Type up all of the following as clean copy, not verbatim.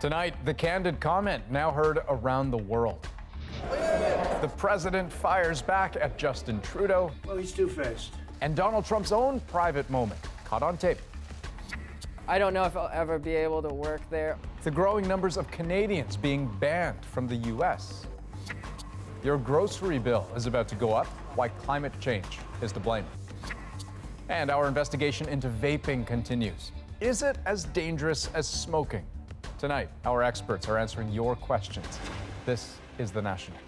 Tonight, the candid comment now heard around the world. The president fires back at Justin Trudeau. Well, he's two-faced. And Donald Trump's own private moment, caught on tape. I don't know if I'll ever be able to work there. The growing numbers of Canadians being banned from the U.S. Your grocery bill is about to go up. Why climate change is to blame. And our investigation into vaping continues. Is it as dangerous as smoking? Tonight, our experts are answering your questions. This is The National.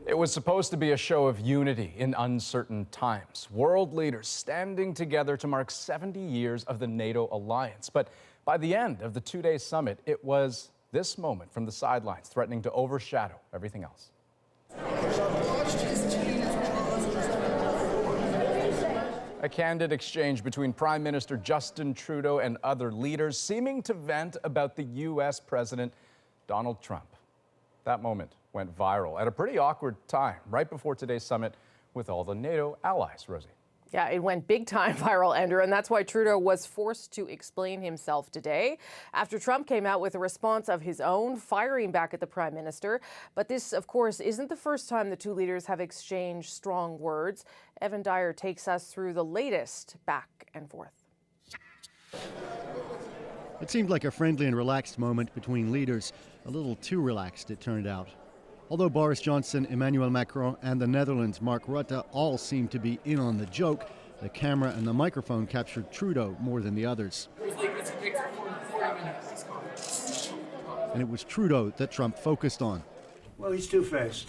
It was supposed to be a show of unity in uncertain times. World leaders standing together to mark 70 years of the NATO alliance. But by the end of the two-day summit, it was this moment from the sidelines threatening to overshadow everything else. A candid exchange between Prime Minister Justin Trudeau and other leaders seeming to vent about the U.S. President Donald Trump. That moment went viral at a pretty awkward time, right before today's summit with all the NATO allies, Rosie. Yeah, it went big time viral, Andrew, and that's why Trudeau was forced to explain himself today after Trump came out with a response of his own, firing back at the Prime Minister. But this, of course, isn't the first time the two leaders have exchanged strong words. Evan Dyer takes us through the latest back and forth. It seemed like a friendly and relaxed moment between leaders. A little too relaxed, it turned out. Although Boris Johnson, Emmanuel Macron and the Netherlands' Mark Rutte all seemed to be in on the joke, the camera and the microphone captured Trudeau more than the others. And it was Trudeau that Trump focused on. Well, he's two-faced.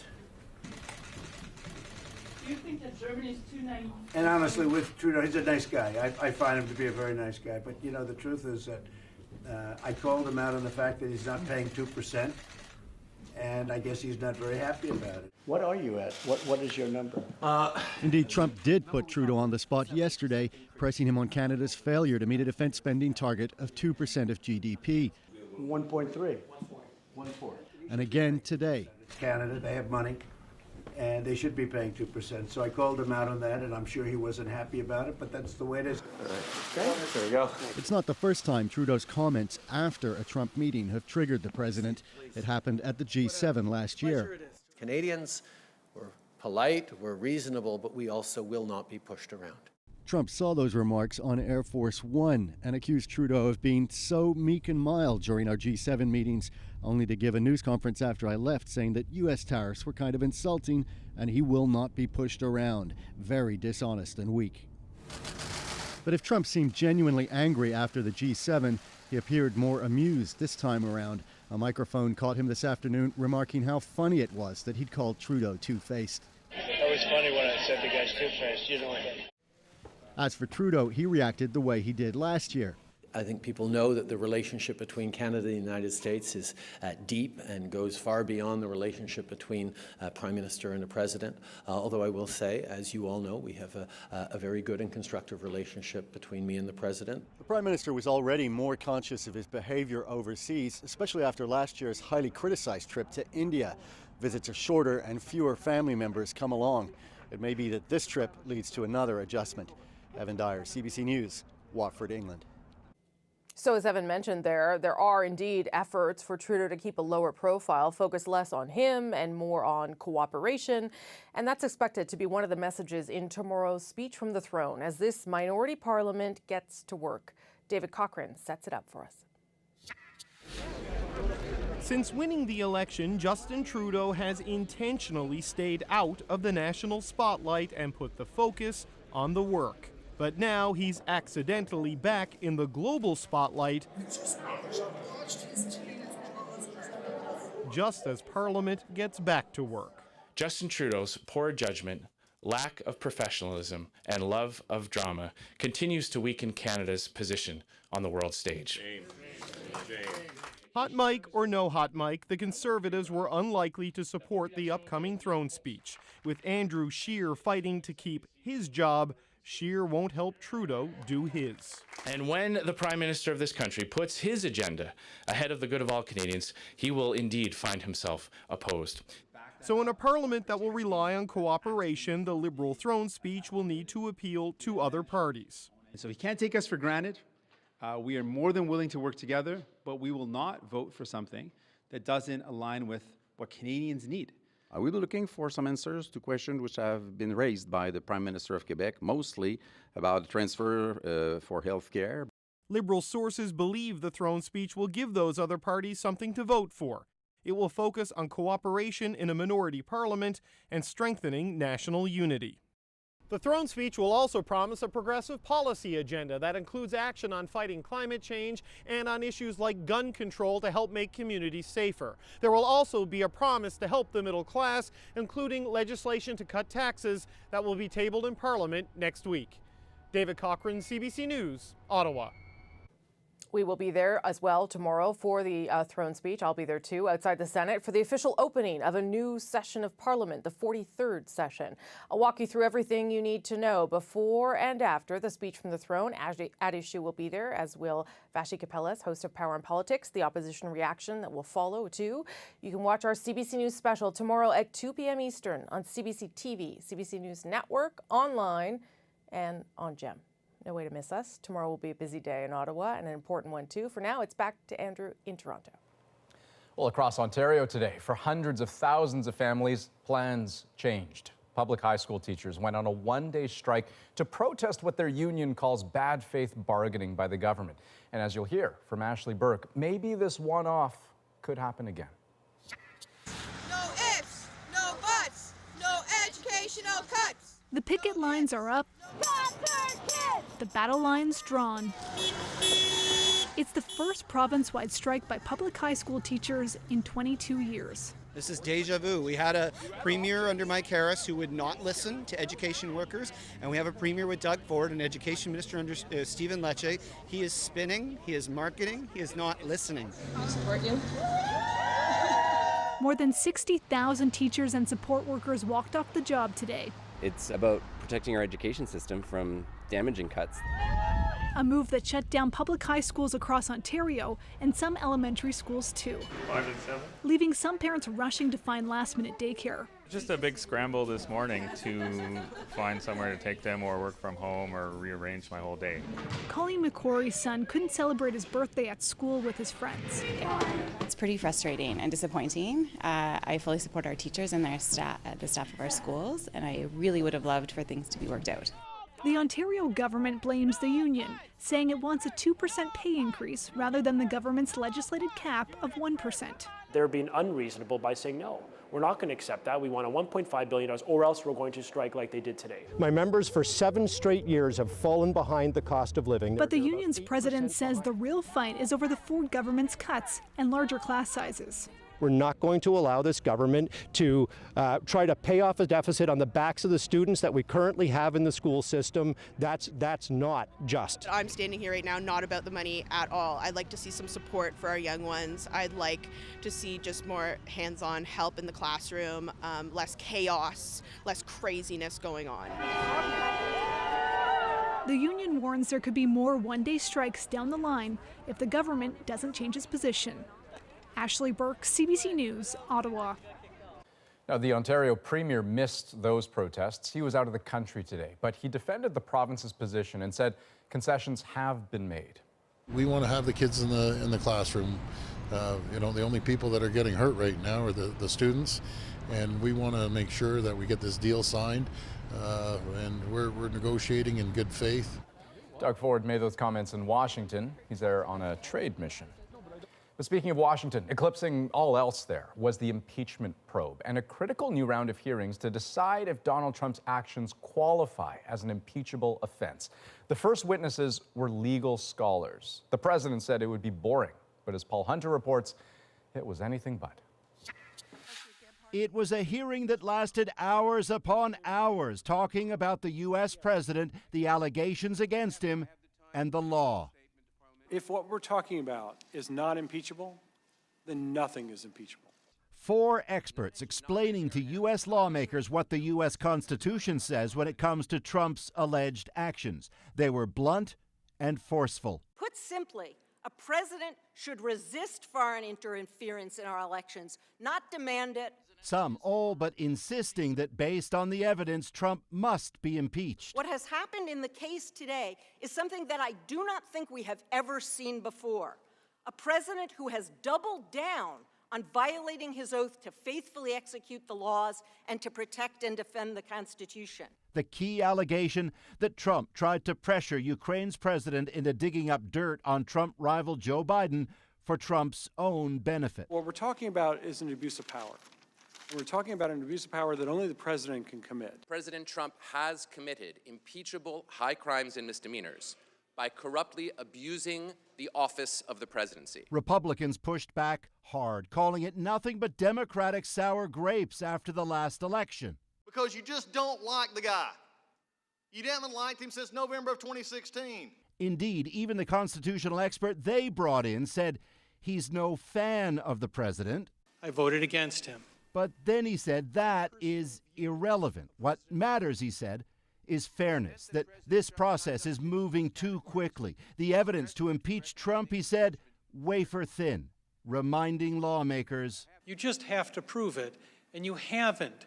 Do you think that Germany is too naive? And honestly, with Trudeau, he's a nice guy. I find him to be a very nice guy. But, you know, the truth is that I called him out on the fact that he's not paying 2%. And I guess he's not very happy about it. What are you at? What is your number? Indeed, Trump did put Trudeau on the spot yesterday, pressing him on Canada's failure to meet a defense spending target of 2% of GDP. 1.3. 1.4. And again today. Canada, they have money, and they should be paying 2%. So I called him out on that, and I'm sure he wasn't happy about it, but that's the way it is. Okay, there we go. It's not the first time Trudeau's comments after a Trump meeting have triggered the president. It happened at the G7 last year. Canadians were polite, we're reasonable, but we also will not be pushed around. Trump saw those remarks on Air Force One and accused Trudeau of being so meek and mild during our G7 meetings, only to give a news conference after I left saying that U.S. tariffs were kind of insulting and he will not be pushed around. Very dishonest and weak. But if Trump seemed genuinely angry after the G7, he appeared more amused this time around. A microphone caught him this afternoon remarking how funny it was that he'd called Trudeau two-faced. That was funny when I said the guy's two-faced, you know that. As for Trudeau, he reacted the way he did last year. I think people know that the relationship between Canada and the United States is deep and goes far beyond the relationship between Prime Minister and the President. Although I will say, as you all know, we have a very good and constructive relationship between me and the President. The Prime Minister was already more conscious of his behavior overseas, especially after last year's highly criticized trip to India. Visits are shorter and fewer family members come along. It may be that this trip leads to another adjustment. Evan Dyer, CBC News, Watford, England. So as Evan mentioned there are indeed efforts for Trudeau to keep a lower profile, focus less on him and more on cooperation. And that's expected to be one of the messages in tomorrow's speech from the throne as this minority parliament gets to work. David Cochran sets it up for us. Since winning the election, Justin Trudeau has intentionally stayed out of the national spotlight and put the focus on the work. But now he's accidentally back in the global spotlight just as Parliament gets back to work. Justin Trudeau's poor judgment, lack of professionalism, and love of drama continues to weaken Canada's position on the world stage. Hot mic or no hot mic, the Conservatives were unlikely to support the upcoming throne speech. With Andrew Scheer fighting to keep his job, Scheer won't help Trudeau do his. And when the Prime Minister of this country puts his agenda ahead of the good of all Canadians, he will indeed find himself opposed. So in a parliament that will rely on cooperation, the Liberal throne speech will need to appeal to other parties. So he can't take us for granted. We are more than willing to work together, but we will not vote for something that doesn't align with what Canadians need. We're looking for some answers to questions which have been raised by the Prime Minister of Quebec, mostly about transfer for health care. Liberal sources believe the throne speech will give those other parties something to vote for. It will focus on cooperation in a minority parliament and strengthening national unity. The throne speech will also promise a progressive policy agenda that includes action on fighting climate change and on issues like gun control to help make communities safer. There will also be a promise to help the middle class, including legislation to cut taxes that will be tabled in Parliament next week. David Cochran, CBC News, Ottawa. We will be there as well tomorrow for the throne speech. I'll be there too, outside the Senate, for the official opening of a new session of Parliament, the 43rd session. I'll walk you through everything you need to know before and after the speech from the throne. Adishu will be there, as will Vashi Kapelas, host of Power and Politics, the opposition reaction that will follow too. You can watch our CBC News special tomorrow at 2 p.m. Eastern on CBC TV, CBC News Network, online, and on GEM. No way to miss us. Tomorrow will be a busy day in Ottawa and an important one too. For now, it's back to Andrew in Toronto. Well, across Ontario today, for hundreds of thousands of families, plans changed. Public high school teachers went on a one-day strike to protest what their union calls bad faith bargaining by the government. And as you'll hear from Ashley Burke, maybe this one-off could happen again. No ifs, no buts, no educational cuts. The picket lines are up, the battle lines drawn. It's the first province-wide strike by public high school teachers in 22 years. This is deja vu. We had a premier under Mike Harris who would not listen to education workers, and we have a premier with Doug Ford, an education minister under Stephen Lecce. He is spinning, he is marketing, he is not listening. I'll support you. More than 60,000 teachers and support workers walked off the job today. It's about protecting our education system from damaging cuts. A move that shut down public high schools across Ontario and some elementary schools too. 5 and 7. Leaving some parents rushing to find last-minute daycare. Just a big scramble this morning to find somewhere to take them or work from home or rearrange my whole day. Colleen McQuarrie's son couldn't celebrate his birthday at school with his friends. It's pretty frustrating and disappointing. I fully support our teachers and their the staff of our schools, and I really would have loved for things to be worked out. The Ontario government blames the union, saying it wants a 2% pay increase rather than the government's legislated cap of 1%. They're being unreasonable by saying no. We're not going to accept that. We want a $1.5 billion or else we're going to strike like they did today. My members for 7 straight years have fallen behind the cost of living. But the union's president says the real fight is over the Ford government's cuts and larger class sizes. We're not going to allow this government to try to pay off a deficit on the backs of the students that we currently have in the school system. That's not just. I'm standing here right now not about the money at all. I'd like to see some support for our young ones. I'd like to see just more hands-on help in the classroom, less chaos, less craziness going on. The union warns there could be more one-day strikes down the line if the government doesn't change its position. Ashley Burke, CBC News, Ottawa. Now, the Ontario Premier missed those protests. He was out of the country today, but he defended the province's position and said concessions have been made. We want to have the kids in the classroom. The only people that are getting hurt right now are the students, and we want to make sure that we get this deal signed, and we're negotiating in good faith. Doug Ford made those comments in Washington. He's there on a trade mission. But speaking of Washington, eclipsing all else there was the impeachment probe and a critical new round of hearings to decide if Donald Trump's actions qualify as an impeachable offense. The first witnesses were legal scholars. The president said it would be boring, but as Paul Hunter reports, it was anything but. It was a hearing that lasted hours upon hours, talking about the U.S. president, the allegations against him, and the law. If what we're talking about is not impeachable, then nothing is impeachable. 4 experts explaining to U.S. lawmakers what the U.S. Constitution says when it comes to Trump's alleged actions. They were blunt and forceful. Put simply, a president should resist foreign interference in our elections, not demand it Some all but insisting that based on the evidence, Trump must be impeached. What has happened in the case today is something that I do not think we have ever seen before. A president who has doubled down on violating his oath to faithfully execute the laws and to protect and defend the Constitution. The key allegation that Trump tried to pressure Ukraine's president into digging up dirt on Trump rival Joe Biden for Trump's own benefit. What we're talking about is an abuse of power. And we're talking about an abuse of power that only the president can commit. President Trump has committed impeachable high crimes and misdemeanors by corruptly abusing the office of the presidency. Republicans pushed back hard, calling it nothing but Democratic sour grapes after the last election. Because you just don't like the guy. You haven't liked him since November of 2016. Indeed, even the constitutional expert they brought in said he's no fan of the president. I voted against him. But then he said that is irrelevant. What matters, he said, is fairness, that this process is moving too quickly. The evidence to impeach Trump, he said, wafer thin, reminding lawmakers. You just have to prove it, and you haven't.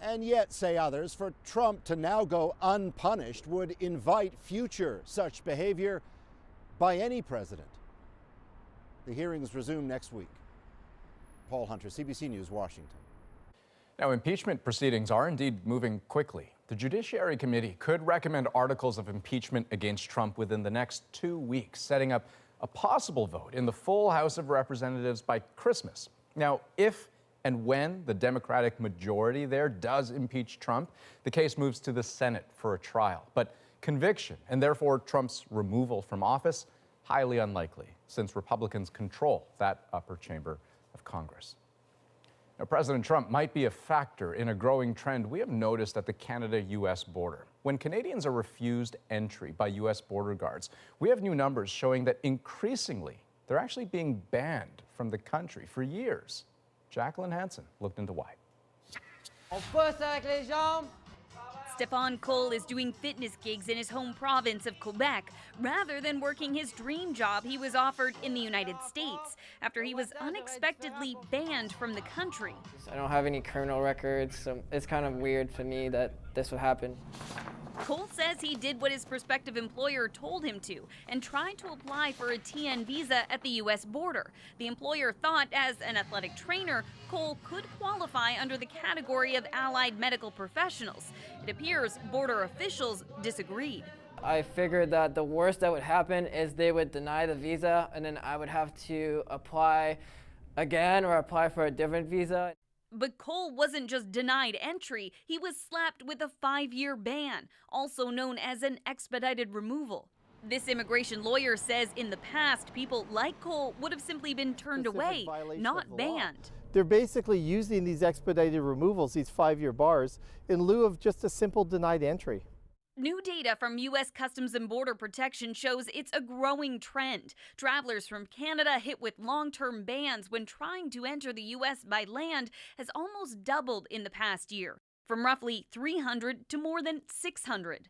And yet, say others, for Trump to now go unpunished would invite future such behavior by any president. The hearings resume next week. Paul Hunter, CBC News, Washington. Now, impeachment proceedings are indeed moving quickly. The Judiciary Committee could recommend articles of impeachment against Trump within the next 2 weeks, setting up a possible vote in the full House of Representatives by Christmas. Now, if and when the Democratic majority there does impeach Trump, the case moves to the Senate for a trial. But conviction, and therefore Trump's removal from office, highly unlikely, since Republicans control that upper chamber of Congress. Now, President Trump might be a factor in a growing trend we have noticed at the Canada-U.S. border. When Canadians are refused entry by U.S. border guards, we have new numbers showing that increasingly they're actually being banned from the country for years. Jacqueline Hansen looked into why. Stefan Cole is doing fitness gigs in his home province of Quebec rather than working his dream job he was offered in the United States after he was unexpectedly banned from the country. I don't have any criminal records, so it's kind of weird for me that this would happen. Cole says he did what his prospective employer told him to and tried to apply for a TN visa at the U.S. border. The employer thought, as an athletic trainer, Cole could qualify under the category of allied medical professionals. It appears border officials disagreed. I figured that the worst that would happen is they would deny the visa, and then I would have to apply again or apply for a different visa. But Cole wasn't just denied entry, he was slapped with a 5-year ban, also known as an expedited removal. This immigration lawyer says in the past, people like Cole would have simply been turned away, not banned. They're basically using these expedited removals, these 5-year bars, in lieu of just a simple denied entry. New data from U.S. Customs and Border Protection shows it's a growing trend. Travelers from Canada hit with long-term bans when trying to enter the U.S. by land has almost doubled in the past year, from roughly 300 to more than 600.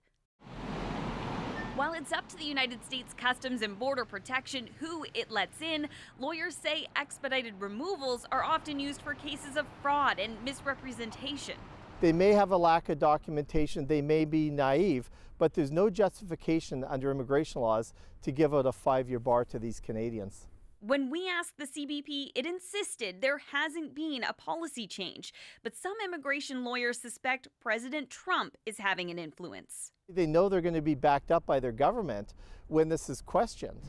While it's up to the United States Customs and Border Protection who it lets in, lawyers say expedited removals are often used for cases of fraud and misrepresentation. They may have a lack of documentation, they may be naive, but there's no justification under immigration laws to give out a 5-year bar to these Canadians. When we asked the CBP, it insisted there hasn't been a policy change, but some immigration lawyers suspect President Trump is having an influence. They know they're going to be backed up by their government when this is questioned.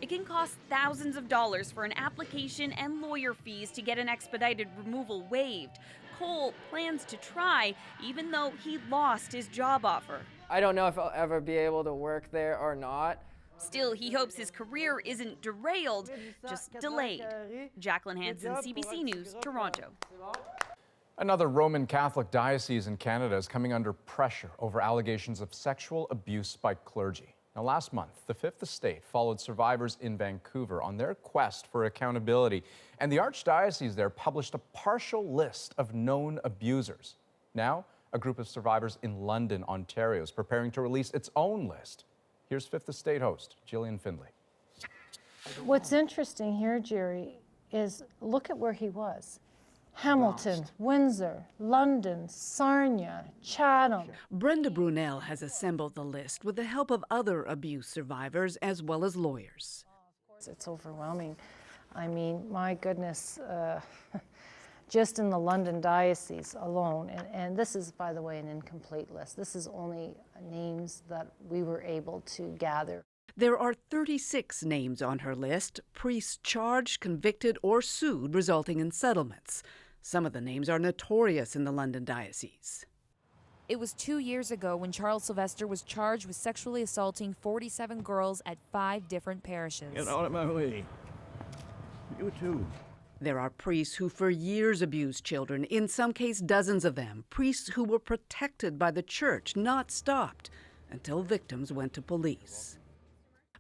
It can cost thousands of dollars for an application and lawyer fees to get an expedited removal waived. Cole plans to try, even though he lost his job offer. I don't know if I'll ever be able to work there or not. Still, he hopes his career isn't derailed, just delayed. Jacqueline Hansen, CBC News, Toronto. Another Roman Catholic diocese in Canada is coming under pressure over allegations of sexual abuse by clergy. Now, last month, the Fifth Estate followed survivors in Vancouver on their quest for accountability, and the Archdiocese there published a partial list of known abusers. Now, a group of survivors in London, Ontario is preparing to release its own list. Here's Fifth Estate host Gillian Findlay. What's interesting here, Jerry, is look at where he was. Hamilton, Windsor, London, Sarnia, Chatham. Brenda Brunel has assembled the list with the help of other abuse survivors as well as lawyers. It's overwhelming. I mean, my goodness, just in the London Diocese alone, and this is, by the way, an incomplete list. This is only names that we were able to gather. There are 36 names on her list, priests charged, convicted, or sued, resulting in settlements. Some of the names are notorious in the London Diocese. It was 2 years ago when Charles Sylvester was charged with sexually assaulting 47 girls at 5 different parishes. Get out of my way. You too. There are priests who for years abused children, in some cases dozens of them, priests who were protected by the church, not stopped, until victims went to police.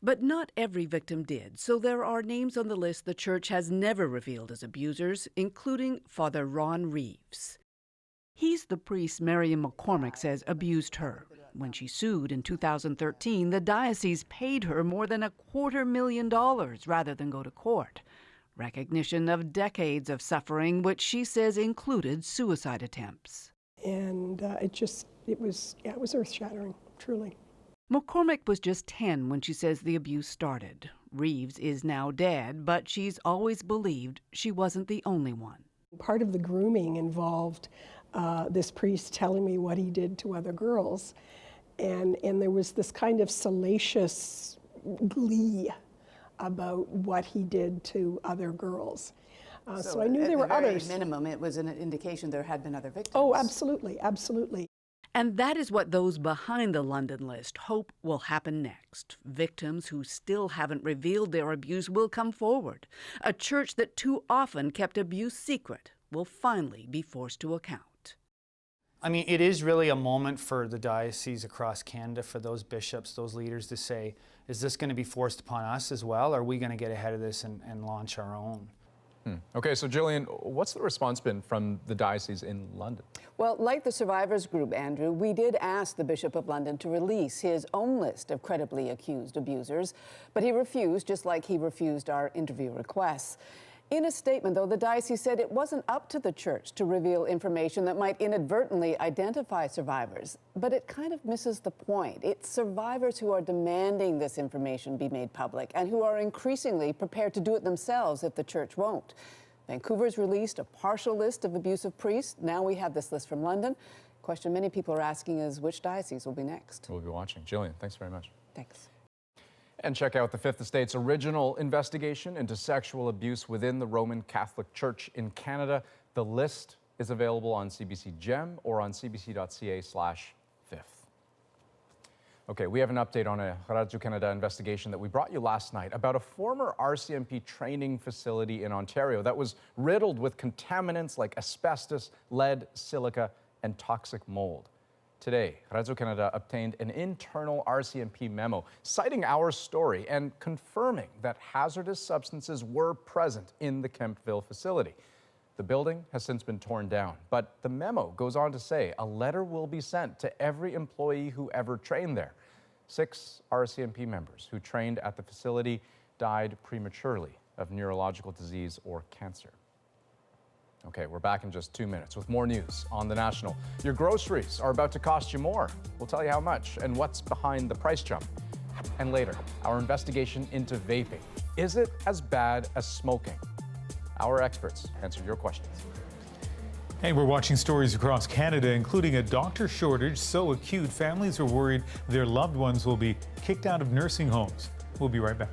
But not every victim did, so there are names on the list the church has never revealed as abusers, including Father Ron Reeves. He's the priest Miriam McCormick says abused her. When she sued in 2013, the diocese paid her more than $250,000 rather than go to court. Recognition of decades of suffering, which she says included suicide attempts. And it was earth-shattering, truly. McCormick was just 10 when she says the abuse started. Reeves is now dead, but she's always believed she wasn't the only one. Part of the grooming involved this priest telling me what he did to other girls, and there was this kind of salacious glee about what he did to other girls. So I knew there were others. At the very minimum, it was an indication there had been other victims. Oh, absolutely, absolutely. And that is what those behind the London list hope will happen next. Victims who still haven't revealed their abuse will come forward. A church that too often kept abuse secret will finally be forced to account. I mean, it is really a moment for the diocese across Canada, for those bishops, those leaders to say, is this going to be forced upon us as well? Or are we going to get ahead of this and launch our own? Okay, so Jillian, what's the response been from the diocese in London? Well, like the survivors group, Andrew, we did ask the Bishop of London to release his own list of credibly accused abusers, but he refused, just like he refused our interview requests. In a statement, though, the diocese said it wasn't up to the church to reveal information that might inadvertently identify survivors. But it kind of misses the point. It's survivors who are demanding this information be made public and who are increasingly prepared to do it themselves if the church won't. Vancouver's released a partial list of abusive priests. Now we have this list from London. Question many people are asking is which diocese will be next? We'll be watching. Jillian, thanks very much. Thanks. And check out the Fifth Estate's original investigation into sexual abuse within the Roman Catholic Church in Canada. The list is available on CBC Gem or on cbc.ca/fifth. Okay, we have an update on a Radio Canada investigation that we brought you last night about a former RCMP training facility in Ontario that was riddled with contaminants like asbestos, lead, silica, and toxic mold. Today, Radio Canada obtained an internal RCMP memo citing our story and confirming that hazardous substances were present in the Kemptville facility. The building has since been torn down, but the memo goes on to say a letter will be sent to every employee who ever trained there. 6 RCMP members who trained at the facility died prematurely of neurological disease or cancer. Okay, we're back in just 2 minutes with more news on The National. Your groceries are about to cost you more. We'll tell you how much and what's behind the price jump. And later, our investigation into vaping. Is it as bad as smoking? Our experts answer your questions. Hey, we're watching stories across Canada, including a doctor shortage so acute families are worried their loved ones will be kicked out of nursing homes. We'll be right back.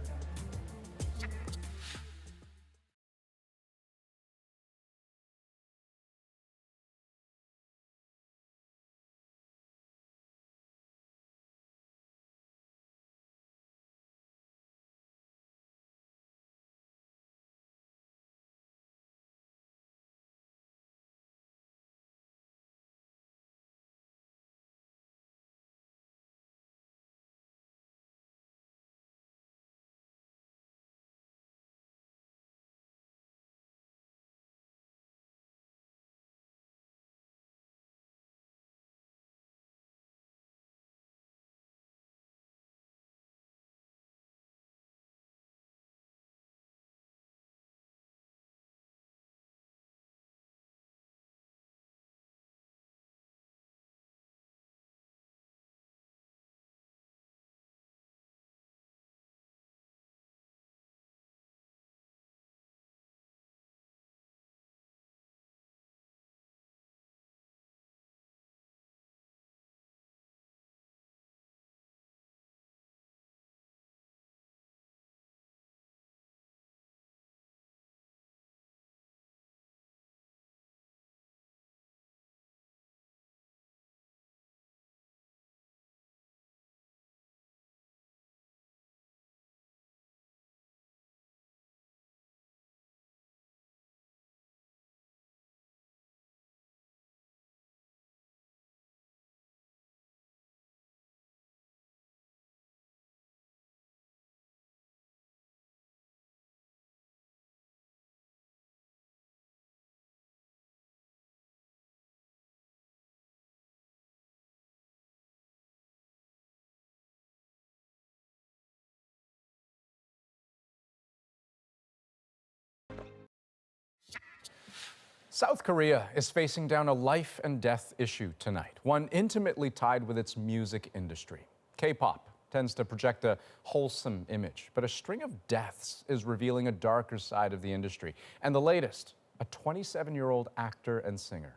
South Korea is facing down a life and death issue tonight, one intimately tied with its music industry. K-pop tends to project a wholesome image, but a string of deaths is revealing a darker side of the industry. And the latest, a 27-year-old actor and singer.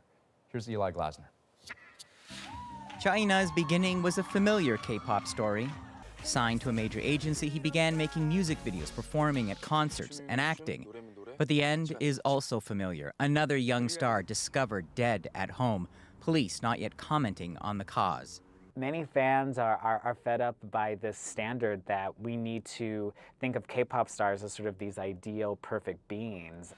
Here's Eli Glasner. China's beginning was a familiar K-pop story. Signed to a major agency, he began making music videos, performing at concerts, and acting. But the end is also familiar. Another young star discovered dead at home. Police not yet commenting on the cause. Many fans are fed up by this standard that we need to think of K-pop stars as sort of these ideal, perfect beings.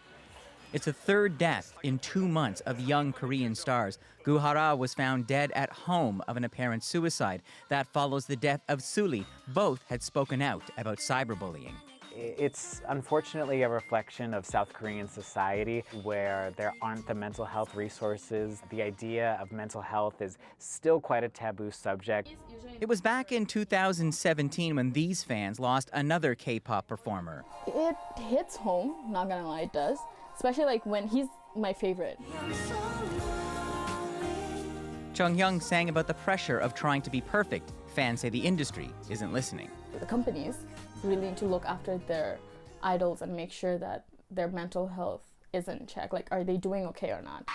It's the third death in 2 months of young Korean stars. Gu Hara was found dead at home of an apparent suicide. That follows the death of Suli. Both had spoken out about cyberbullying. It's unfortunately a reflection of South Korean society where there aren't the mental health resources. The idea of mental health is still quite a taboo subject. It was back in 2017 when these fans lost another K-pop performer. It hits home, not gonna lie, it does. Especially like when he's my favorite. Chung Hyung sang about the pressure of trying to be perfect. Fans say the industry isn't listening. The companies really need to look after their idols and make sure that their mental health is in check. Like, are they doing okay or not?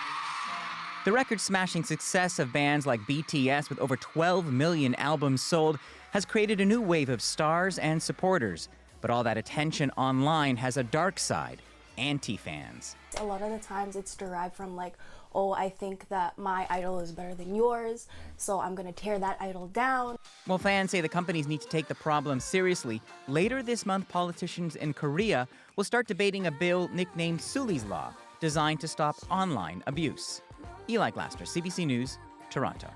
The record-smashing success of bands like BTS, with over 12 million albums sold, has created a new wave of stars and supporters. But all that attention online has a dark side. Anti-fans. A lot of the times it's derived from like, oh, I think that my idol is better than yours, so I'm gonna tear that idol down. While fans say the companies need to take the problem seriously, later this month politicians in Korea will start debating a bill nicknamed Suli's Law, designed to stop online abuse. Eli Glasner, CBC News, Toronto.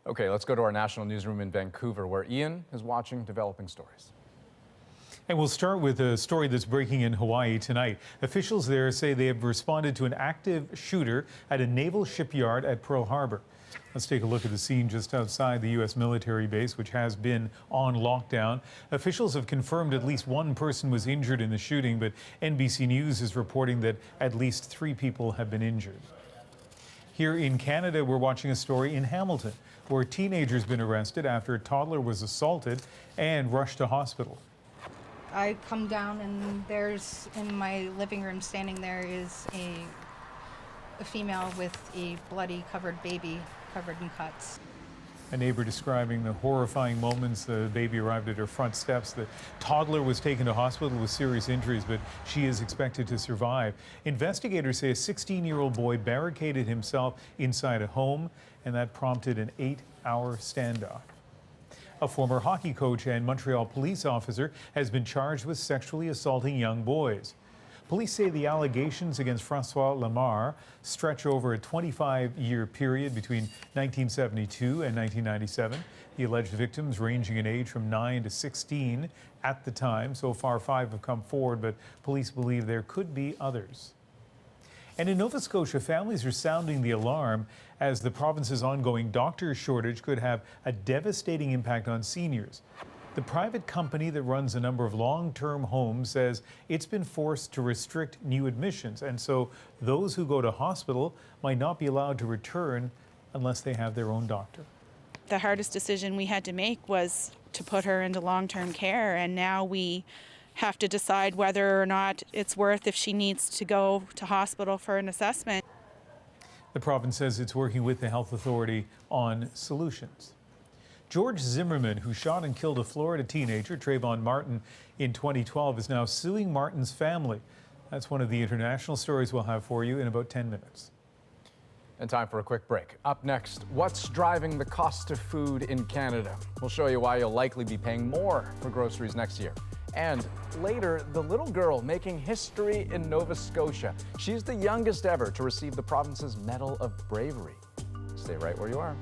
Okay, let's go to our national newsroom in Vancouver, where Ian is watching developing stories. And we'll start with a story that's breaking in Hawaii tonight. Officials there say they have responded to an active shooter at a naval shipyard at Pearl Harbor. Let's take a look at the scene just outside the U.S. military base, which has been on lockdown. Officials have confirmed at least one person was injured in the shooting, but NBC News is reporting that at least 3 people have been injured. Here in Canada, we're watching a story in Hamilton, where a teenager's been arrested after a toddler was assaulted and rushed to hospital. I come down and there's, in my living room standing there is a female with a bloody covered baby covered in cuts. A neighbor describing the horrifying moments the baby arrived at her front steps. The toddler was taken to hospital with serious injuries, but she is expected to survive. Investigators say a 16-year-old boy barricaded himself inside a home, and that prompted an 8-hour standoff. A former hockey coach and Montreal police officer has been charged with sexually assaulting young boys. Police say the allegations against Francois Lamar stretch over a 25-year period between 1972 and 1997. The alleged victims ranging in age from 9 to 16 at the time. So far, 5 have come forward, but police believe there could be others. And in Nova Scotia, families are sounding the alarm as the province's ongoing doctor shortage could have a devastating impact on seniors. The private company that runs a number of long-term homes says it's been forced to restrict new admissions, and so those who go to hospital might not be allowed to return unless they have their own doctor. The hardest decision we had to make was to put her into long-term care, and now we have to decide whether or not it's worth if she needs to go to hospital for an assessment. The province says it's working with the health authority on solutions. George Zimmerman, who shot and killed a Florida teenager, Trayvon Martin, in 2012, is now suing Martin's family. That's one of the international stories we'll have for you in about 10 minutes. And time for a quick break. Up next, what's driving the cost of food in Canada? We'll show you why you'll likely be paying more for groceries next year. And later, the little girl making history in Nova Scotia. She's the youngest ever to receive the province's Medal of Bravery. Stay right where you are.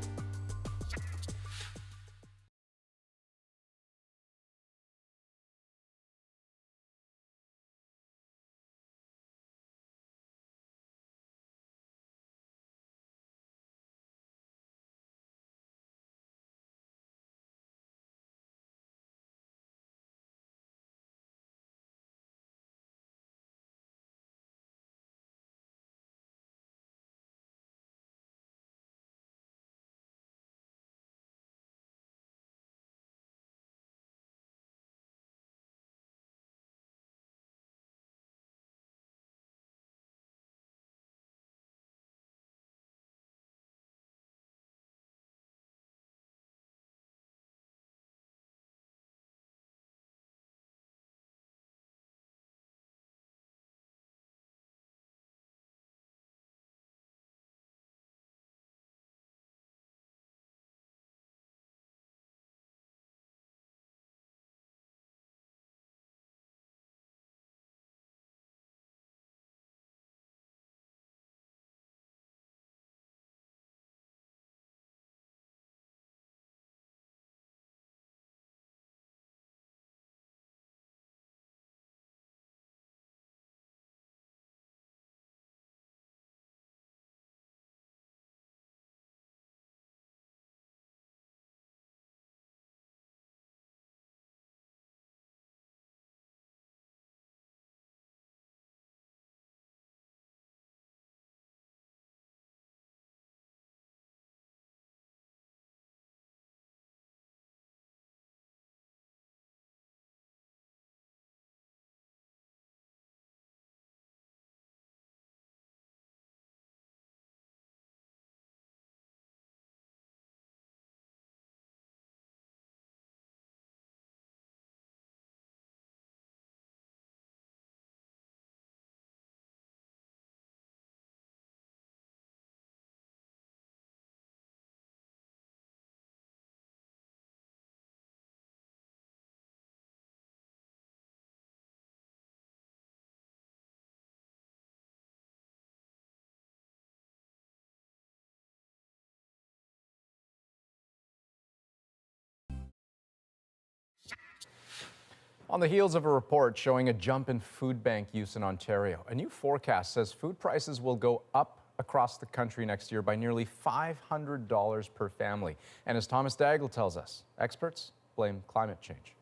On the heels of a report showing a jump in food bank use in Ontario, a new forecast says food prices will go up across the country next year by nearly $500 per family. And as Thomas Daigle tells us, experts blame climate change.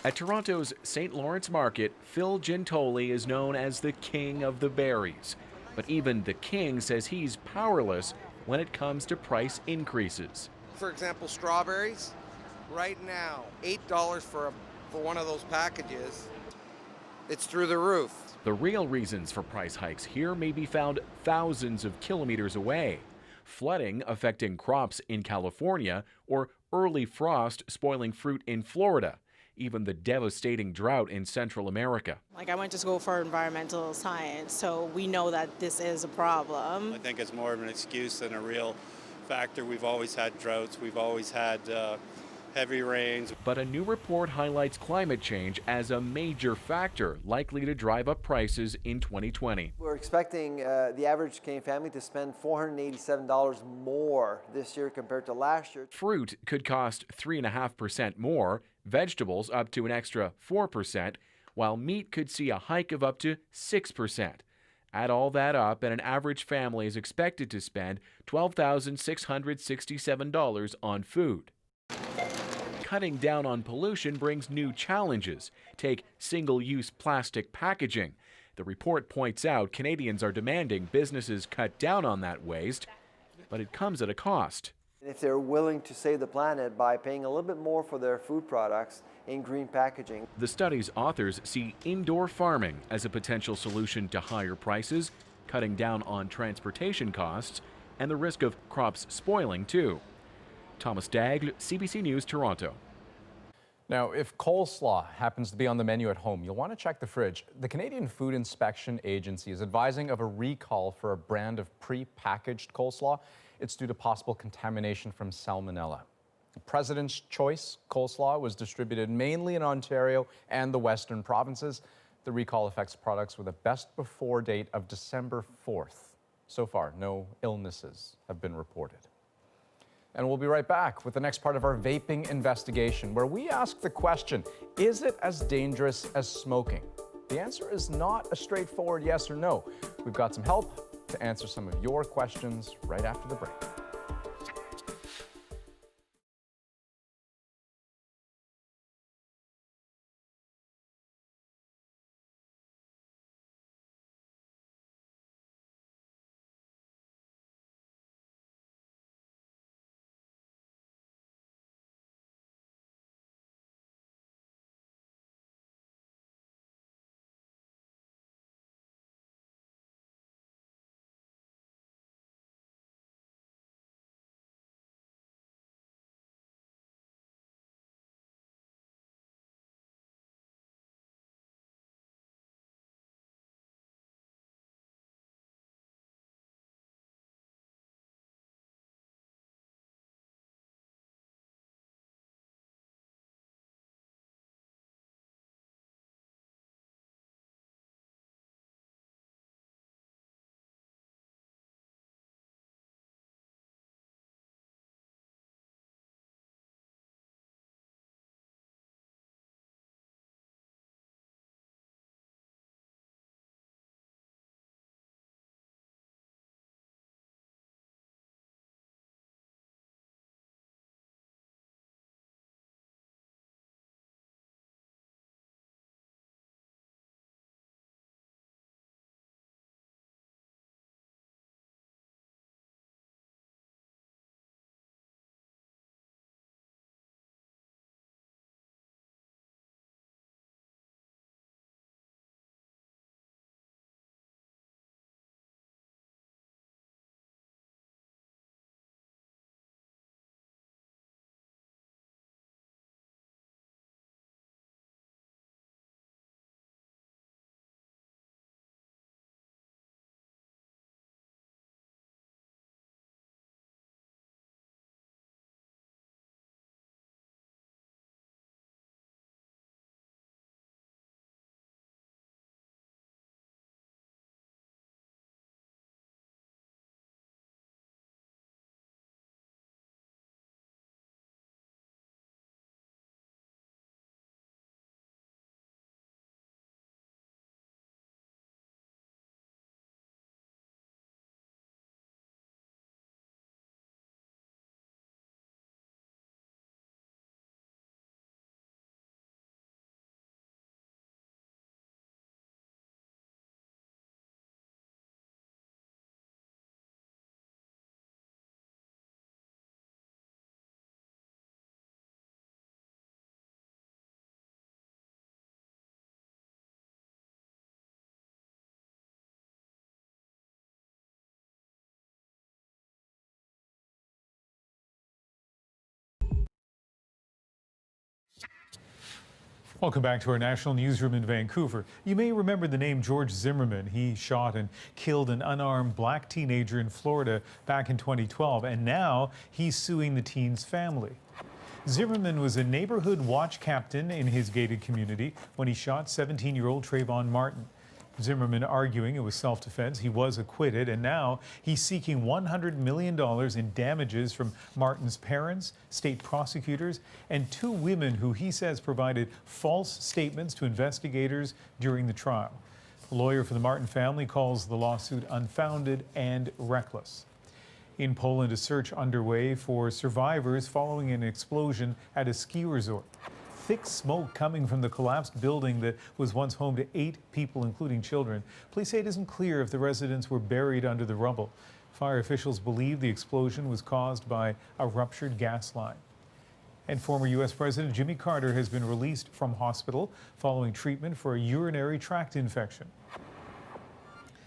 At Toronto's St. Lawrence Market, Phil Gintoli is known as the king of the berries. But even the king says he's powerless when it comes to price increases. For example, strawberries, right now, $8 for one of those packages. It's through the roof. The real reasons for price hikes here may be found thousands of kilometers away. Flooding affecting crops in California, or early frost spoiling fruit in Florida. Even the devastating drought in Central America. Like, I went to school for environmental science, so we know that this is a problem. I think it's more of an excuse than a real factor. We've always had droughts, we've always had heavy rains. But a new report highlights climate change as a major factor likely to drive up prices in 2020. We're expecting the average Canadian family to spend $487 more this year compared to last year. Fruit could cost 3.5% more, vegetables up to an extra 4%, while meat could see a hike of up to 6%. Add all that up, and an average family is expected to spend $12,667 on food. Cutting down on pollution brings new challenges. Take single-use plastic packaging. The report points out Canadians are demanding businesses cut down on that waste, but it comes at a cost. If they're willing to save the planet by paying a little bit more for their food products in green packaging. The study's authors see indoor farming as a potential solution to higher prices, cutting down on transportation costs, and the risk of crops spoiling too. Thomas Daigle, CBC News, Toronto. Now, if coleslaw happens to be on the menu at home, you'll want to check the fridge. The Canadian Food Inspection Agency is advising of a recall for a brand of pre-packaged coleslaw. It's due to possible contamination from salmonella. President's Choice coleslaw was distributed mainly in Ontario and the Western provinces. The recall affects products with a best before date of December 4th. So far, no illnesses have been reported. And we'll be right back with the next part of our vaping investigation, where we ask the question, is it as dangerous as smoking? The answer is not a straightforward yes or no. We've got some help to answer some of your questions right after the break. Welcome back to our national newsroom in Vancouver. You may remember the name George Zimmerman. He shot and killed an unarmed black teenager in Florida back in 2012, and now he's suing the teen's family. Zimmerman was a neighborhood watch captain in his gated community when he shot 17-year-old Trayvon Martin. Zimmerman arguing it was self-defense. He was acquitted, and now he's seeking $100 million in damages from Martin's parents, state prosecutors, and 2 women who he says provided false statements to investigators during the trial. A lawyer for the Martin family calls the lawsuit unfounded and reckless. In Poland, a search underway for survivors following an explosion at a ski resort. Thick smoke coming from the collapsed building that was once home to 8 people, including children. Police say it isn't clear if the residents were buried under the rubble. Fire officials believe the explosion was caused by a ruptured gas line. And former U.S. President Jimmy Carter has been released from hospital following treatment for a urinary tract infection.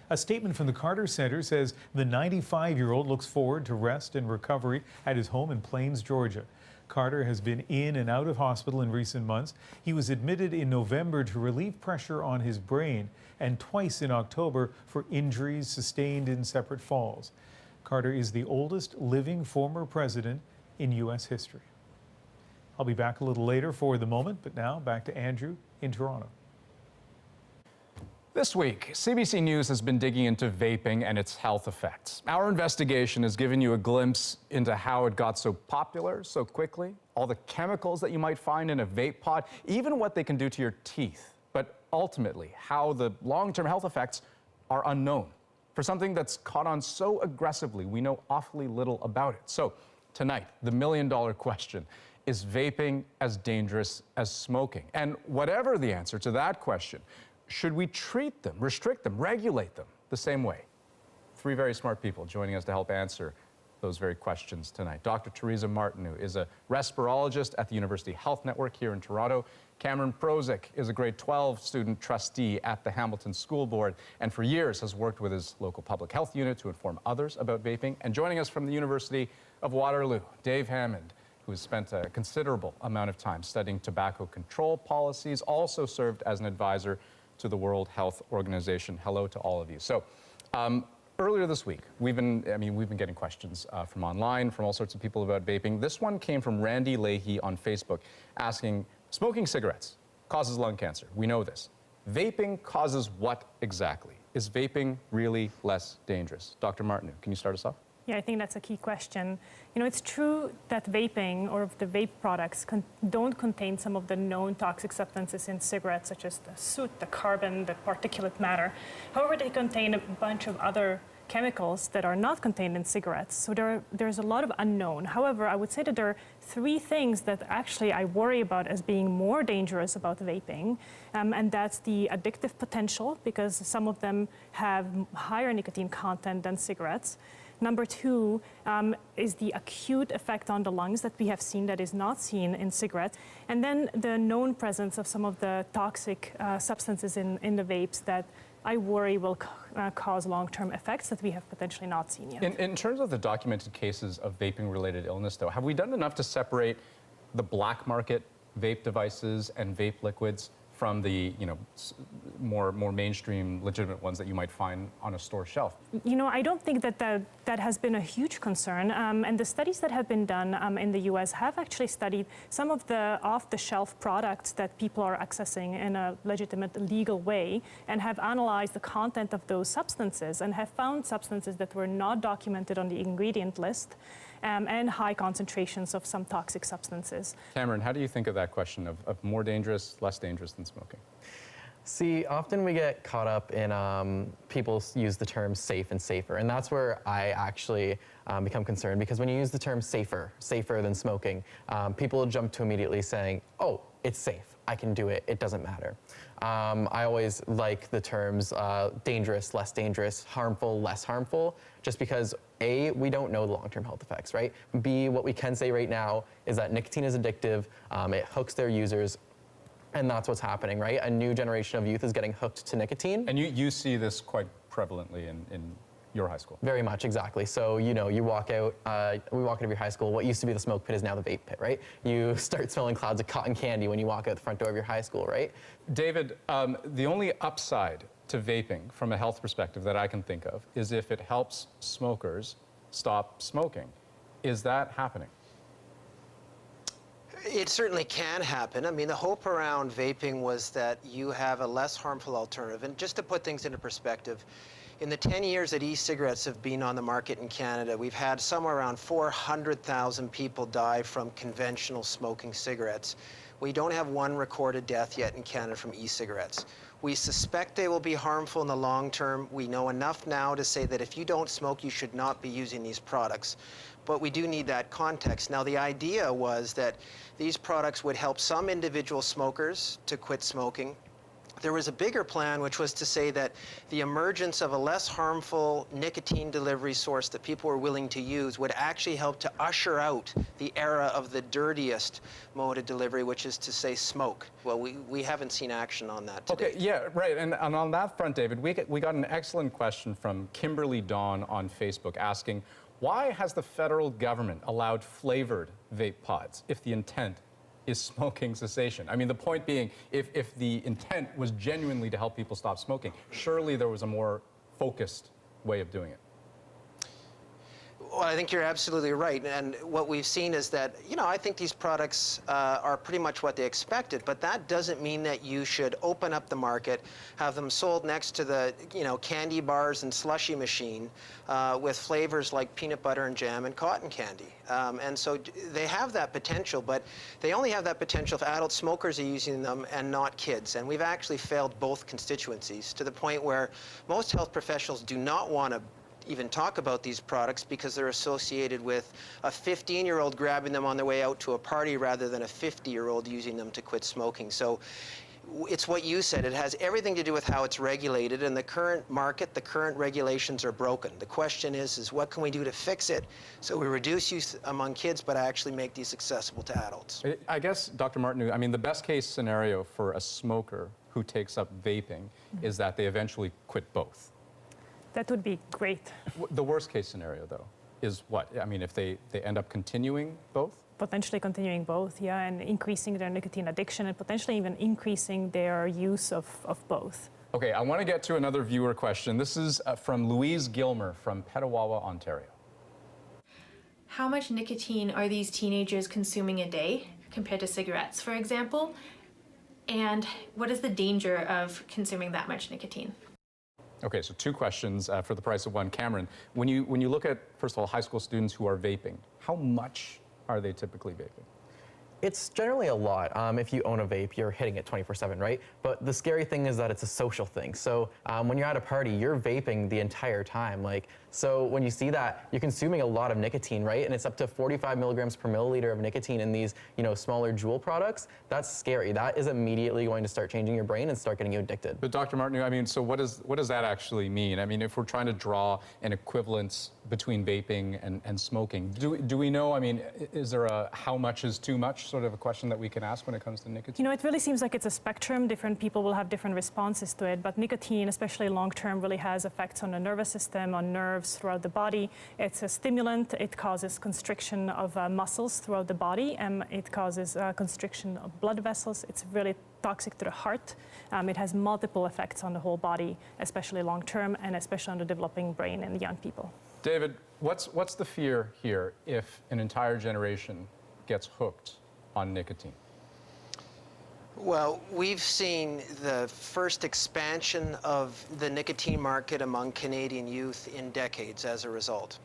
A statement from the Carter Center says the 95-year-old looks forward to rest and recovery at his home in Plains, Georgia. Carter has been in and out of hospital in recent months. He was admitted in November to relieve pressure on his brain and twice in October for injuries sustained in separate falls. Carter is the oldest living former president in U.S. history. I'll be back a little later for the moment, but now back to Andrew in Toronto. This week, CBC News has been digging into vaping and its health effects. Our investigation has given you a glimpse into how it got so popular so quickly, all the chemicals that you might find in a vape pod, even what they can do to your teeth, but ultimately how the long-term health effects are unknown. For something that's caught on so aggressively, we know awfully little about it. So tonight, the million-dollar question: is vaping as dangerous as smoking? And whatever the answer to that question, should we treat them, restrict them, regulate them the same way? 3 very smart people joining us to help answer those very questions tonight. Dr. Teresa Martineau is a respirologist at the University Health Network here in Toronto. Cameron Prozic is a grade 12 student trustee at the Hamilton School Board, and for years has worked with his local public health unit to inform others about vaping. And joining us from the University of Waterloo, Dave Hammond, who has spent a considerable amount of time studying tobacco control policies, also served as an advisor to the World Health Organization. Hello to all of you. So earlier this week, we've been getting questions from online, from all sorts of people about vaping. This one came from Randy Leahy on Facebook asking, smoking cigarettes causes lung cancer. We know this. Vaping causes what exactly? Is vaping really less dangerous? Dr. Martineau, can you start us off? Yeah, I think that's a key question. You know, it's true that vaping or the vape products don't contain some of the known toxic substances in cigarettes, such as the soot, the carbon, the particulate matter. However, they contain a bunch of other chemicals that are not contained in cigarettes. So there's a lot of unknown. However, I would say that there are 3 things that actually I worry about as being more dangerous about vaping. And that's the addictive potential, because some of them have higher nicotine content than cigarettes. Number 2 is the acute effect on the lungs that we have seen that is not seen in cigarettes. And then the known presence of some of the toxic substances in the vapes that I worry will cause long-term effects that we have potentially not seen yet. In terms of the documented cases of vaping-related illness, though, have we done enough to separate the black market vape devices and vape liquids from the, more mainstream, legitimate ones that you might find on a store shelf? You know, I don't think that has been a huge concern. And the studies that have been done in the U.S. have actually studied some of the off-the-shelf products that people are accessing in a legitimate, legal way, and have analyzed the content of those substances and have found substances that were not documented on the ingredient list, and high concentrations of some toxic substances. Cameron, how do you think of that question of more dangerous, less dangerous than smoking? See, often we get caught up in people use the term safe and safer, and that's where I actually become concerned, because when you use the term safer than smoking, people jump to immediately saying, oh, it's safe, I can do it, it doesn't matter. I always like the terms dangerous, less dangerous, harmful, less harmful, just because A, we don't know the long-term health effects, right? B, what we can say right now is that nicotine is addictive, it hooks their users, and that's what's happening, right? A new generation of youth is getting hooked to nicotine. And you see this quite prevalently in your high school. Very much, exactly. So, you know, you walk out, we walk out of your high school, what used to be the smoke pit is now the vape pit, right? You start smelling clouds of cotton candy when you walk out the front door of your high school, right? David, the only upside to vaping from a health perspective that I can think of is if it helps smokers stop smoking. Is that happening? It certainly can happen. I mean, the hope around vaping was that you have a less harmful alternative. And just to put things into perspective, in the 10 years that e-cigarettes have been on the market in Canada, we've had somewhere around 400,000 people die from conventional smoking cigarettes. We don't have one recorded death yet in Canada from e-cigarettes. We suspect they will be harmful in the long term. We know enough now to say that if you don't smoke, you should not be using these products. But we do need that context. Now, the idea was that these products would help some individual smokers to quit smoking. There was a bigger plan, which was to say that the emergence of a less harmful nicotine delivery source that people were willing to use would actually help to usher out the era of the dirtiest mode of delivery, which is to say smoke. Well, we haven't seen action on that today. Okay, yeah, right. And on that front, David, we got an excellent question from Kimberly Dawn on Facebook asking, why has the federal government allowed flavored vape pods if the intent is smoking cessation? I mean, the point being, if the intent was genuinely to help people stop smoking, surely there was a more focused way of doing it. Well, I think you're absolutely right. And what we've seen is that, you know, I think these products are pretty much what they expected, but that doesn't mean that you should open up the market, have them sold next to the, you know, candy bars and slushy machine with flavors like peanut butter and jam and cotton candy. And so they have that potential, but they only have that potential if adult smokers are using them and not kids. And we've actually failed both constituencies to the point where most health professionals do not want to even talk about these products because they're associated with a 15-year-old grabbing them on their way out to a party rather than a 50-year-old using them to quit smoking. So it's what you said. It has everything to do with how it's regulated, and the current market, the current regulations are broken. The question is what can we do to fix it so we reduce use among kids but actually make these accessible to adults? I guess, Dr. Martineau, I mean, the best case scenario for a smoker who takes up vaping is that they eventually quit both. That would be great. The worst case scenario, though, is what? I mean, if they end up continuing both? Potentially continuing both, yeah, and increasing their nicotine addiction and potentially even increasing their use of both. Okay, I want to get to another viewer question. This is from Louise Gilmer from Petawawa, Ontario. How much nicotine are these teenagers consuming a day compared to cigarettes, for example? And what is the danger of consuming that much nicotine? Okay, so two questions for the price of one. Cameron, when you look at, first of all, high school students who are vaping, how much are they typically vaping? It's generally a lot. If you own a vape, you're hitting it 24/7, right? But the scary thing is that it's a social thing. So when you're at a party, you're vaping the entire time. So when you see that, you're consuming a lot of nicotine, right? And it's up to 45 milligrams per milliliter of nicotine in these, you know, smaller jewel products. That's scary. That is immediately going to start changing your brain and start getting you addicted. But Dr. Martineau, I mean, so what does that actually mean? I mean, if we're trying to draw an equivalence between vaping and smoking, do we know, I mean, is there a how much is too much sort of a question that we can ask when it comes to nicotine? You know, it really seems like it's a spectrum. Different people will have different responses to it, but nicotine, especially long-term, really has effects on the nervous system, on nerves throughout the body. It's a stimulant. It causes constriction of muscles throughout the body, and it causes constriction of blood vessels. It's really toxic to the heart. It has multiple effects on the whole body, especially long-term, and especially on the developing brain in young people. David, what's the fear here if an entire generation gets hooked on nicotine? Well, we've seen the first expansion of the nicotine market among Canadian youth in decades as a result.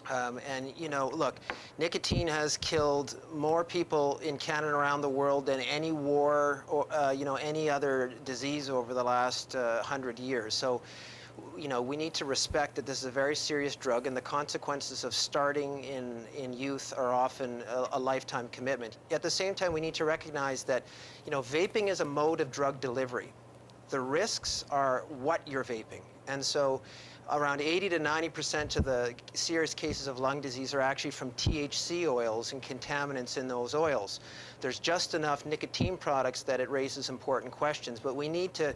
And, you know, look, nicotine has killed more people in Canada and around the world than any war or, you know, any other disease over the last 100 years. So, you know, we need to respect that this is a very serious drug, and the consequences of starting in youth are often a lifetime commitment. At the same time, we need to recognize that, you know, vaping is a mode of drug delivery. The risks are what you're vaping. And so around 80 to 90% of the serious cases of lung disease are actually from THC oils and contaminants in those oils. There's just enough nicotine products that it raises important questions, but we need to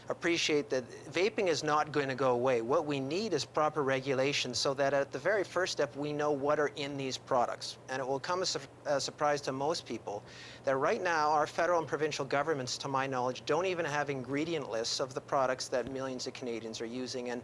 appreciate that vaping is not going to go away. What we need is proper regulation so that at the very first step we know what are in these products. And it will come as a surprise to most people that right now our federal and provincial governments, to my knowledge, don't even have ingredient lists of the products that millions of Canadians are using. And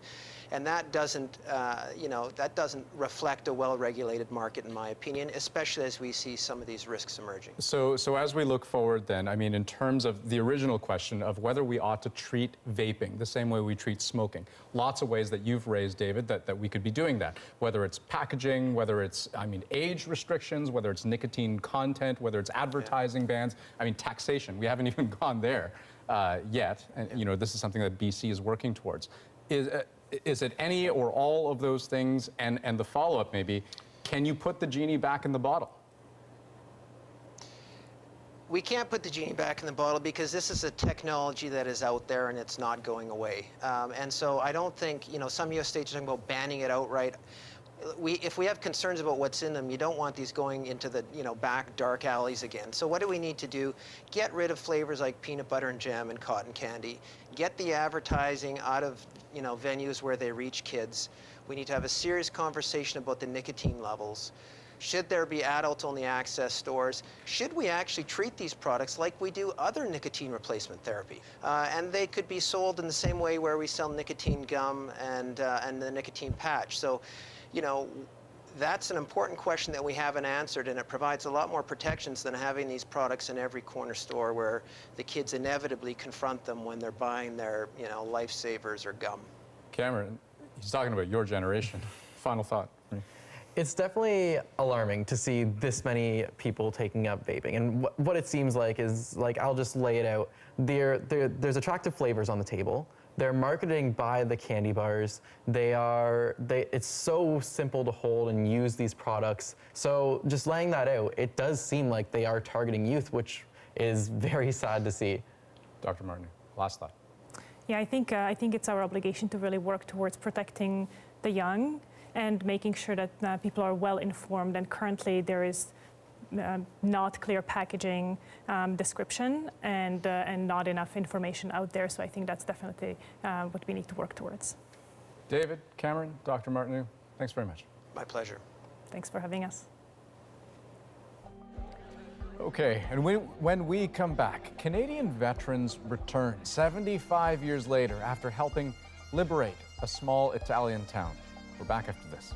that doesn't, that doesn't reflect a well-regulated market, in my opinion, especially as we see some of these risks emerging. So as we look forward then, I mean, in terms of the original question of whether we ought to treat vaping the same way we treat smoking, lots of ways that you've raised, David, that we could be doing that, whether it's packaging, whether it's, I mean, age restrictions, whether it's nicotine content, whether it's advertising bans, I mean, taxation. We haven't even gone there yet. And, you know, this is something that BC is working towards. Is it any or all of those things? And the follow-up maybe, can you put the genie back in the bottle? We can't put the genie back in the bottle because this is a technology that is out there and it's not going away. And so I don't think, you know, some U.S. states are talking about banning it outright. If we have concerns about what's in them, you don't want these going into the, you know, back dark alleys again. So what do we need to do? Get rid of flavors like peanut butter and jam and cotton candy. Get the advertising out of, you know, venues where they reach kids. We need to have a serious conversation about the nicotine levels. Should there be adult-only access stores? Should we actually treat these products like we do other nicotine replacement therapy? And they could be sold in the same way where we sell nicotine gum and the nicotine patch. So, you know, that's an important question that we haven't answered, and it provides a lot more protections than having these products in every corner store where the kids inevitably confront them when they're buying their, you know, lifesavers or gum. Cameron, he's talking about your generation. Final thought. It's definitely alarming to see this many people taking up vaping. And what it seems like is, like, I'll just lay it out. There's attractive flavors on the table. They're marketing by the candy bars. It's so simple to hold and use these products. So just laying that out, it does seem like they are targeting youth, which is very sad to see. Dr. Martin, last thought. Yeah, I think it's our obligation to really work towards protecting the young and making sure that people are well informed. And currently there is not clear packaging description and not enough information out there. So I think that's definitely what we need to work towards. David, Cameron, Dr. Martineau, thanks very much. My pleasure. Thanks for having us. Okay, and when we come back, Canadian veterans return 75 years later after helping liberate a small Italian town. We're back after this.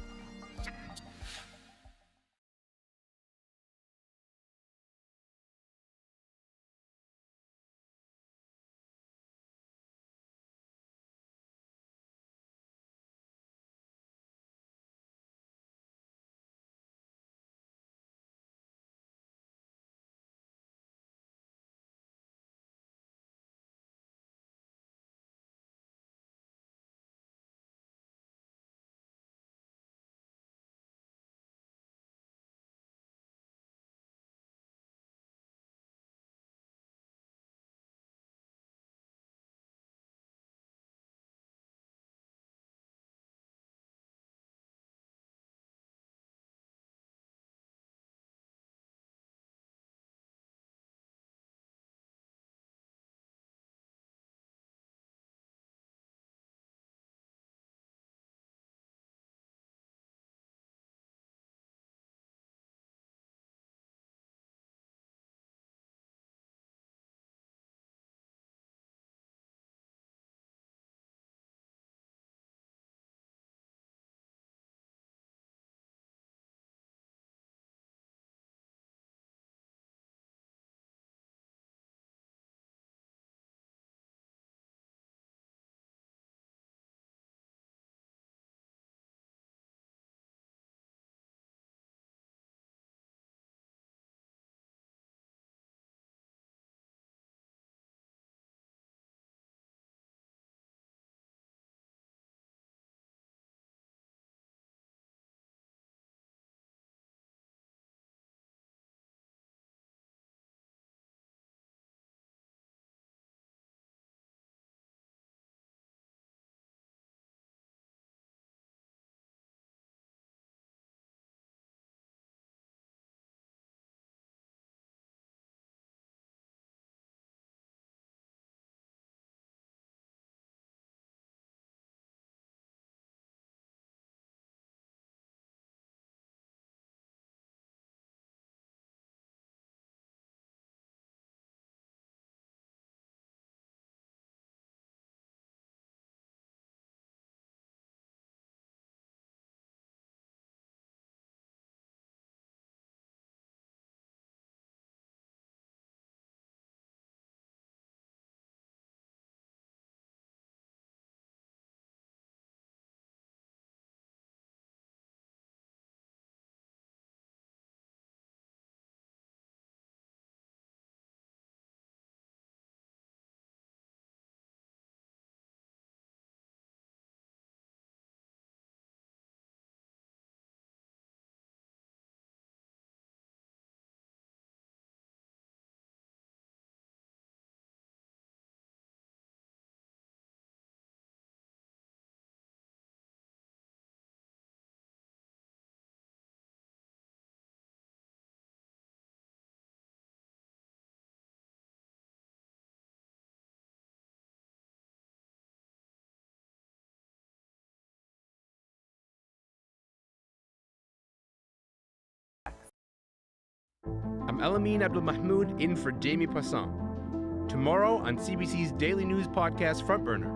I'm Elamine Abdul Mahmoud in for Jamie Poisson. Tomorrow on CBC's daily news podcast Frontburner,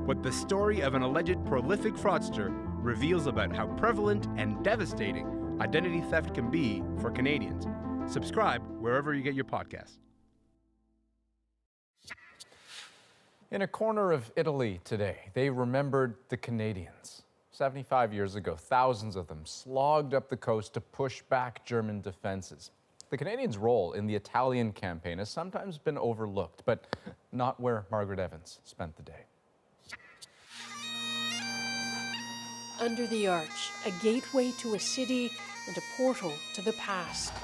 what the story of an alleged prolific fraudster reveals about how prevalent and devastating identity theft can be for Canadians. Subscribe wherever you get your podcasts. In a corner of Italy today, they remembered the Canadians. 75 years ago, thousands of them slogged up the coast to push back German defenses. The Canadians' role in the Italian campaign has sometimes been overlooked, but not where Margaret Evans spent the day. Under the arch, a gateway to a city and a portal to the past.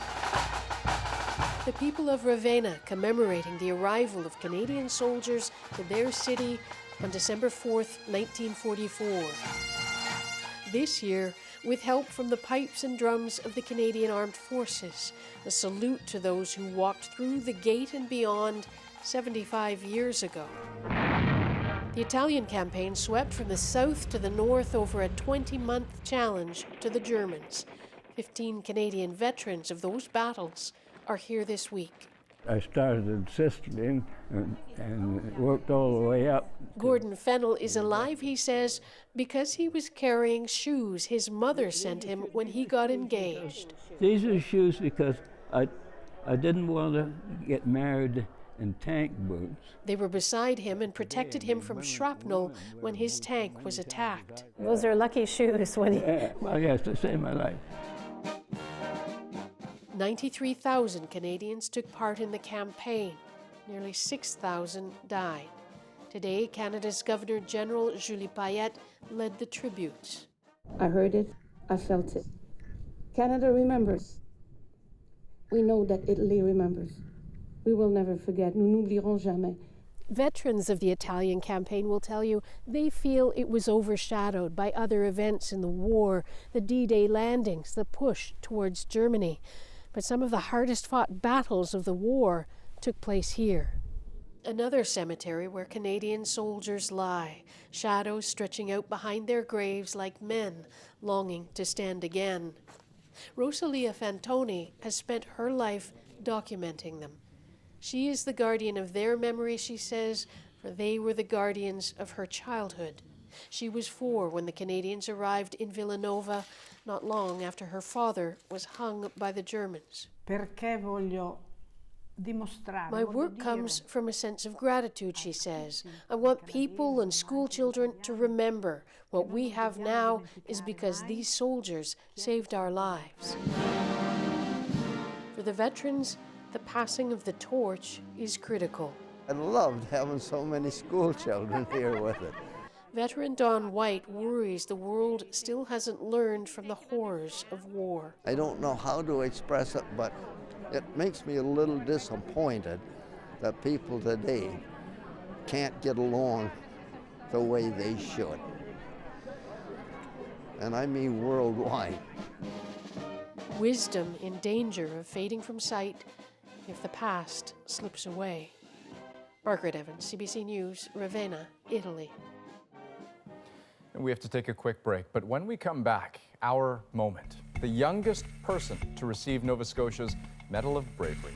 The people of Ravenna commemorating the arrival of Canadian soldiers to their city on December 4th, 1944. This year, with help from the pipes and drums of the Canadian Armed Forces, a salute to those who walked through the gate and beyond 75 years ago. The Italian campaign swept from the south to the north over a 20-month challenge to the Germans. 15 Canadian veterans of those battles are here this week. I started in Sicily and worked all the way up. Gordon Fennell is alive, he says, because he was carrying shoes his mother sent him when he got engaged. These are shoes because I didn't want to get married in tank boots. They were beside him and protected him from shrapnel when his tank was attacked. Those are lucky shoes when you... Yeah, well, yes, to save my life. 93,000 Canadians took part in the campaign. Nearly 6,000 died. Today, Canada's Governor-General Julie Payette led the tributes. I heard it, I felt it. Canada remembers. We know that Italy remembers. We will never forget. Nous n'oublierons jamais. Veterans of the Italian campaign will tell you they feel it was overshadowed by other events in the war, the D-Day landings, the push towards Germany. But some of the hardest fought battles of the war took place here. Another cemetery where Canadian soldiers lie, shadows stretching out behind their graves like men longing to stand again. Rosalia Fantoni has spent her life documenting them. She is the guardian of their memory, she says, for they were the guardians of her childhood. She was 4 when the Canadians arrived in Villanova, not long after her father was hung by the Germans. My work comes from a sense of gratitude, she says. I want people and school children to remember what we have now is because these soldiers saved our lives. For the veterans, the passing of the torch is critical. I loved having so many school children here with it. Veteran Don White worries the world still hasn't learned from the horrors of war. I don't know how to express it, but it makes me a little disappointed that people today can't get along the way they should. And I mean worldwide. Wisdom in danger of fading from sight if the past slips away. Margaret Evans, CBC News, Ravenna, Italy. And we have to take a quick break, but when we come back, our moment. The youngest person to receive Nova Scotia's Medal of Bravery.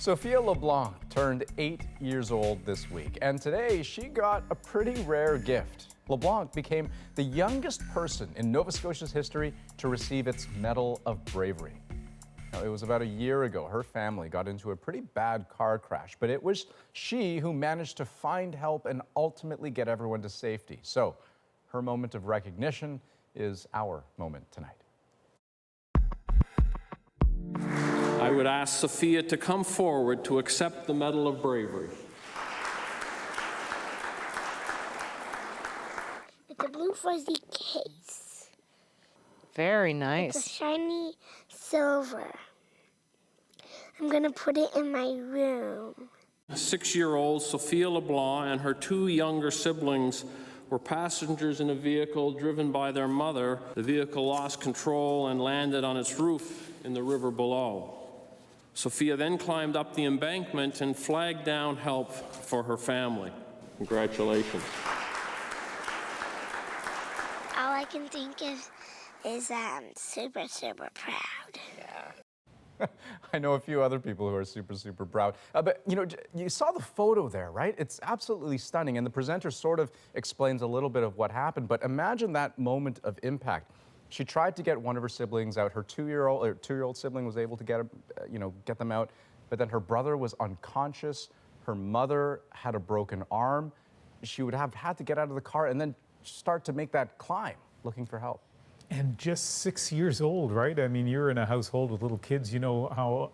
Sophia LeBlanc turned 8 years old this week, and today she got a pretty rare gift. LeBlanc became the youngest person in Nova Scotia's history to receive its Medal of Bravery. Now, it was about a year ago her family got into a pretty bad car crash, but it was she who managed to find help and ultimately get everyone to safety. So her moment of recognition is our moment tonight. I would ask Sophia to come forward to accept the Medal of Bravery. It's a blue fuzzy case. Very nice. It's a shiny silver. I'm gonna put it in my room. 6-year-old Sophia LeBlanc and her 2 younger siblings were passengers in a vehicle driven by their mother. The vehicle lost control and landed on its roof in the river below. Sophia then climbed up the embankment and flagged down help for her family. Congratulations. All I can think of is that I'm super, super proud. Yeah. I know a few other people who are super, super proud. But, you know, you saw the photo there, right? It's absolutely stunning. And the presenter sort of explains a little bit of what happened. But imagine that moment of impact. She tried to get one of her siblings out. Her two-year-old sibling was able to get them out. But then her brother was unconscious. Her mother had a broken arm. She would have had to get out of the car and then start to make that climb looking for help. And just 6 years old, right? I mean, you're in a household with little kids. You know how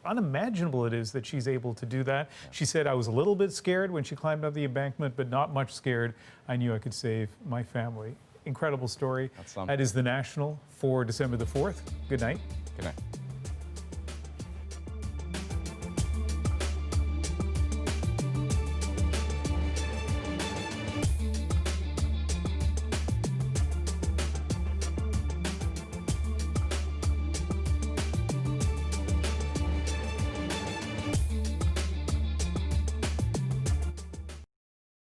unimaginable it is that she's able to do that. Yeah. She said, I was a little bit scared when she climbed up the embankment, but not much scared. I knew I could save my family. Incredible story. That is the National for December the 4th. Good night. Good night.